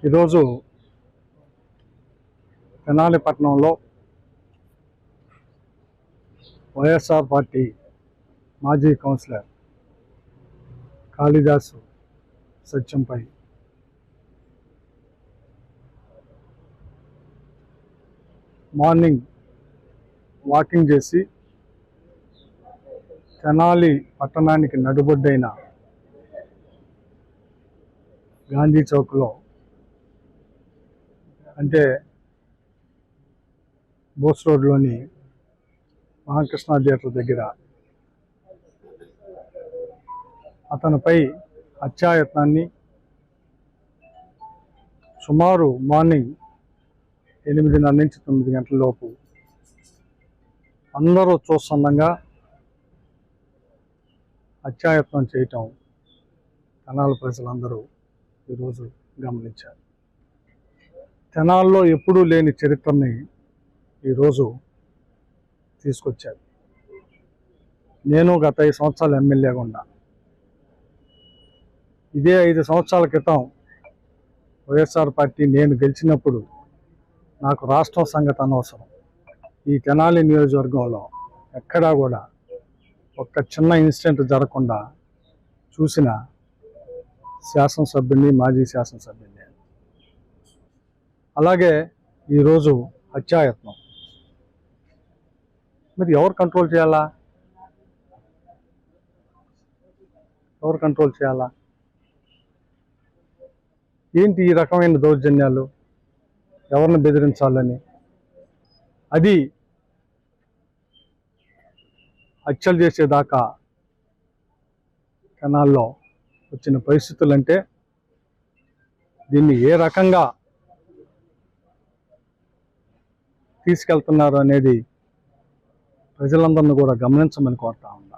ఈరోజు తెనాలి పట్టణంలో వైఎస్ఆర్ పార్టీ మాజీ కౌన్సిలర్ కాళిదాసు సత్యంపై మార్నింగ్ వాకింగ్ చేసి తెనాలి పట్టణానికి నడుబొడ్డైన గాంధీ చౌక్లో అంటే బోస్ రోడ్లోని మహాకృష్ణ థియేటర్ దగ్గర అతనిపై హత్యాయత్నాన్ని సుమారు మార్నింగ్ 8:30 నుంచి 9 గంటల లోపు అందరూ చూస్తుండగా హత్యాయత్నం చేయటం తెనాలి ప్రజలందరూ ఈరోజు గమనించారు. తెనాల్లో ఎప్పుడూ లేని చరిత్రని ఈరోజు తీసుకొచ్చారు. నేను గత 5 సంవత్సరాలు ఎమ్మెల్యేగా ఉన్నా. ఇదే 5 సంవత్సరాల క్రితం వైఎస్ఆర్ పార్టీ నేను గెలిచినప్పుడు నాకు రాష్ట్రం సంగతి అనవసరం, ఈ తెనాలి నియోజకవర్గంలో ఎక్కడా కూడా ఒక్క చిన్న ఇన్సిడెంట్ జరగకుండా చూసిన శాసనసభ్యుని, మాజీ శాసనసభ్యుని. అలాగే ఈరోజు హత్యాయత్నం. మరి ఎవరు కంట్రోల్ చేయాలా? ఎవరు కంట్రోల్ చేయాలా? ఏంటి ఈ రకమైన దౌర్జన్యాలు? ఎవరిని బెదిరించాలని? అది హత్యలు చేసేదాకా తెనాల్లో వచ్చిన పరిస్థితులంటే దీన్ని ఏ రకంగా తీసుకెళ్తున్నారు అనేది ప్రజలందరినీ కూడా గమనించమని కోరుతా ఉన్నాను.